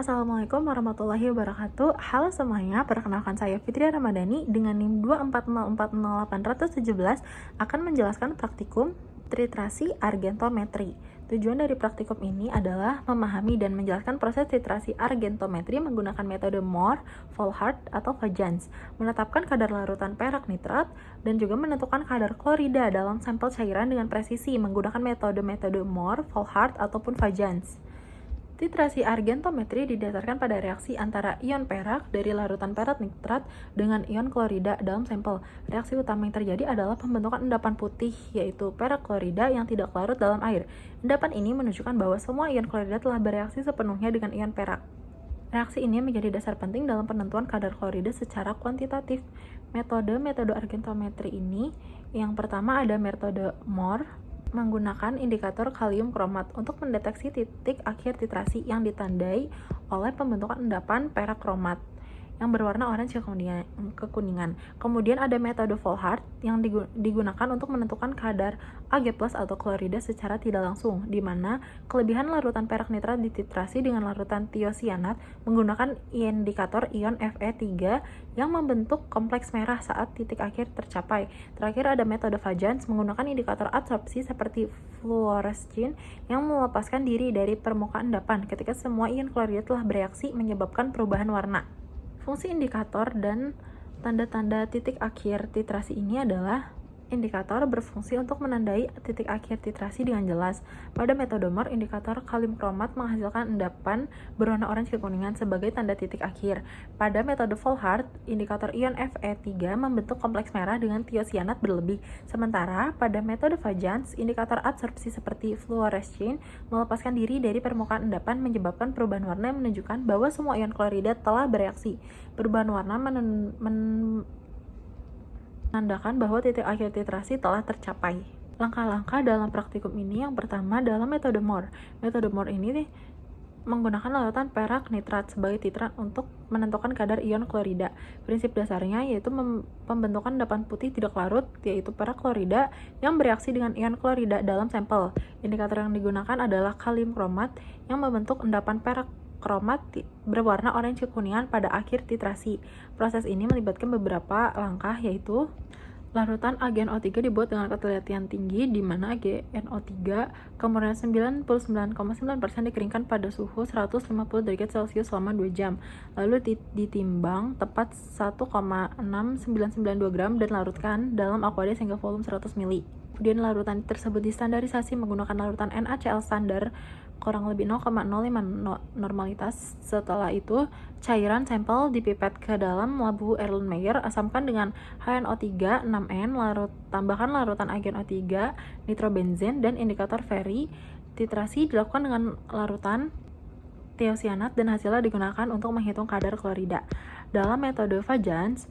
Assalamualaikum warahmatullahi wabarakatuh. Halo semuanya, perkenalkan saya Fitria Ramadhani dengan NIM 240408117 akan menjelaskan praktikum titrasi argentometri. Tujuan dari praktikum ini adalah memahami dan menjelaskan proses titrasi argentometri menggunakan metode Mohr, Volhard, atau Fajans, menetapkan kadar larutan perak nitrat, dan juga menentukan kadar klorida dalam sampel cairan dengan presisi menggunakan metode Mohr, Volhard, ataupun Fajans. Titrasi argentometri didasarkan pada reaksi antara ion perak dari larutan perak nitrat dengan ion klorida dalam sampel. Reaksi utama yang terjadi adalah pembentukan endapan putih, yaitu perak klorida yang tidak larut dalam air. Endapan ini menunjukkan bahwa semua ion klorida telah bereaksi sepenuhnya dengan ion perak. Reaksi ini menjadi dasar penting dalam penentuan kadar klorida secara kuantitatif. Metode argentometri ini, yang pertama ada metode Mohr, menggunakan indikator kalium kromat untuk mendeteksi titik akhir titrasi yang ditandai oleh pembentukan endapan perak kromat yang berwarna orange kekuningan. Kemudian ada metode Volhard yang digunakan untuk menentukan kadar Ag+ atau klorida secara tidak langsung, di mana kelebihan larutan perak nitrat dititrasi dengan larutan tiosianat menggunakan indikator ion Fe3 yang membentuk kompleks merah saat titik akhir tercapai. Terakhir ada metode Fajans menggunakan indikator adsorpsi seperti fluorescein yang melepaskan diri dari permukaan endapan ketika semua ion klorida telah bereaksi menyebabkan perubahan warna. Fungsi indikator dan tanda-tanda titik akhir titrasi ini adalah: indikator berfungsi untuk menandai titik akhir titrasi dengan jelas. Pada metode Mohr, indikator kalium kromat menghasilkan endapan berwarna orange kekuningan sebagai tanda titik akhir. Pada metode Volhard, indikator ion Fe3 membentuk kompleks merah dengan tiosianat berlebih. Sementara pada metode Fajans, indikator adsorpsi seperti fluorescein melepaskan diri dari permukaan endapan menyebabkan perubahan warna yang menunjukkan bahwa semua ion klorida telah bereaksi. Perubahan warna menandakan bahwa titik akhir titrasi telah tercapai. Langkah-langkah dalam praktikum ini, yang pertama dalam metode Mohr. Metode Mohr ini menggunakan larutan perak nitrat sebagai titran untuk menentukan kadar ion klorida. Prinsip dasarnya yaitu pembentukan endapan putih tidak larut, yaitu perak klorida yang bereaksi dengan ion klorida dalam sampel. Indikator yang digunakan adalah kalium kromat yang membentuk endapan perak kromat berwarna orange kekuningan pada akhir titrasi. Proses ini melibatkan beberapa langkah, yaitu larutan AgNO3 dibuat dengan ketelitian tinggi, di mana AgNO3 kemurnian 99,9% dikeringkan pada suhu 150 derajat Celcius selama 2 jam, lalu ditimbang tepat 1,6992 gram dan larutkan dalam aqueous hingga volume 100 ml. Kemudian larutan tersebut distandarisasi menggunakan larutan NaCl standar kurang lebih 0,05 normalitas. Setelah itu, cairan sampel dipipet ke dalam labu Erlenmeyer, asamkan dengan HNO3 6N, tambahkan larutan AgNO3, nitrobenzen, dan indikator Fairy. Titrasi dilakukan dengan larutan tiosianat dan hasilnya digunakan untuk menghitung kadar klorida. Dalam metode Fajans,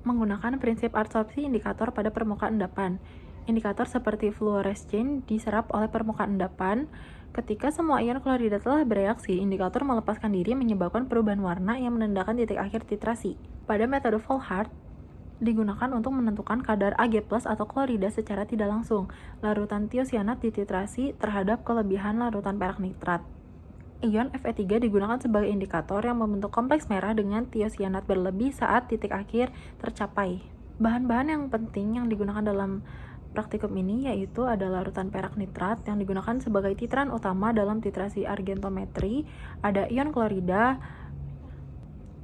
menggunakan prinsip adsorpsi indikator pada permukaan endapan. Indikator seperti fluorescein diserap oleh permukaan endapan. Ketika semua ion klorida telah bereaksi, indikator melepaskan diri menyebabkan perubahan warna yang menandakan titik akhir titrasi. Pada metode Volhard, digunakan untuk menentukan kadar Ag+ atau klorida secara tidak langsung. Larutan tiosianat dititrasi terhadap kelebihan larutan perak nitrat. Ion Fe3 digunakan sebagai indikator yang membentuk kompleks merah dengan tiosianat berlebih saat titik akhir tercapai. Bahan-bahan yang penting yang digunakan dalam praktikum ini yaitu ada larutan perak nitrat yang digunakan sebagai titran utama dalam titrasi argentometri, ada ion klorida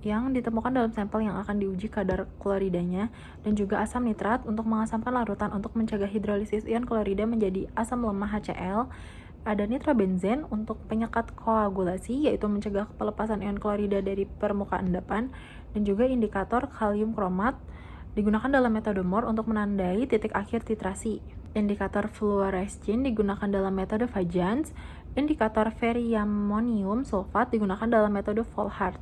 yang ditemukan dalam sampel yang akan diuji kadar kloridanya, dan juga asam nitrat untuk mengasamkan larutan untuk mencegah hidrolisis ion klorida menjadi asam lemah HCl. Ada nitrobenzen untuk penyekat koagulasi, yaitu mencegah pelepasan ion klorida dari permukaan endapan, dan juga indikator kalium kromat digunakan dalam metode Mohr untuk menandai titik akhir titrasi. Indikator fluorescein digunakan dalam metode Fajans. Indikator ferriamonium sulfat digunakan dalam metode Volhard.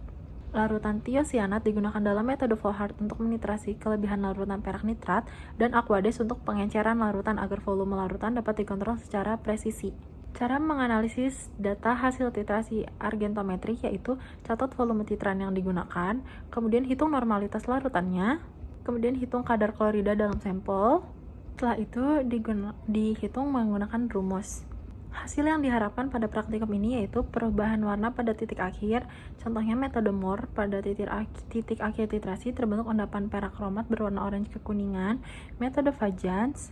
Larutan tiosianat digunakan dalam metode Volhard untuk menitrasi kelebihan larutan perak nitrat, dan aqueous untuk pengenceran larutan agar volume larutan dapat dikontrol secara presisi. Cara menganalisis data hasil titrasi argentometri yaitu catat volume titran yang digunakan, kemudian hitung normalitas larutannya, kemudian hitung kadar klorida dalam sampel. Setelah itu dihitung menggunakan rumus Hasil yang diharapkan pada praktikum ini yaitu perubahan warna pada titik akhir. Contohnya metode Moore pada titik akhir titrasi terbentuk endapan perak kromat berwarna orange kekuningan. Metode Fajans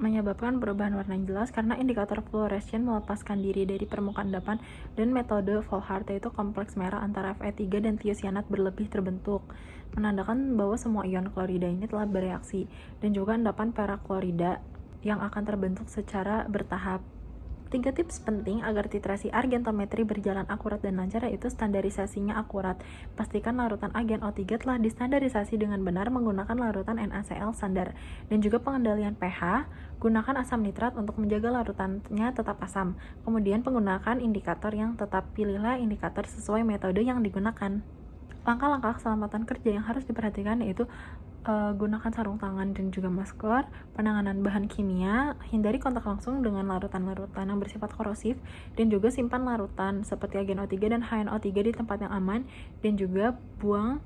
menyebabkan perubahan warna yang jelas karena indikator fluoresen melepaskan diri dari permukaan endapan, dan metode Volhard yaitu kompleks merah antara Fe3 dan tiosianat berlebih terbentuk, menandakan bahwa semua ion klorida ini telah bereaksi, dan juga endapan perak klorida yang akan terbentuk secara bertahap. 3 tips penting agar titrasi argentometri berjalan akurat dan lancar yaitu standarisasinya akurat. Pastikan larutan agen O3 telah distandarisasi dengan benar menggunakan larutan NaCl standar. Dan juga pengendalian pH, gunakan asam nitrat untuk menjaga larutannya tetap asam. Kemudian penggunaan indikator yang tetap, pilihlah indikator sesuai metode yang digunakan. Langkah-langkah keselamatan kerja yang harus diperhatikan yaitu gunakan sarung tangan dan juga masker, penanganan bahan kimia, hindari kontak langsung dengan larutan-larutan yang bersifat korosif, dan juga simpan larutan seperti agen O3 dan HNO3 di tempat yang aman, dan juga buang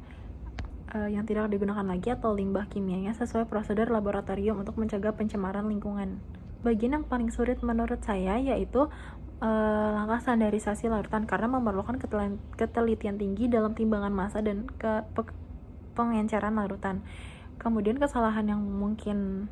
yang tidak digunakan lagi atau limbah kimianya sesuai prosedur laboratorium untuk mencegah pencemaran lingkungan. Bagian yang paling sulit menurut saya yaitu langkah standarisasi larutan karena memerlukan ketelitian tinggi dalam timbangan massa dan pengenceran larutan. Kemudian kesalahan yang mungkin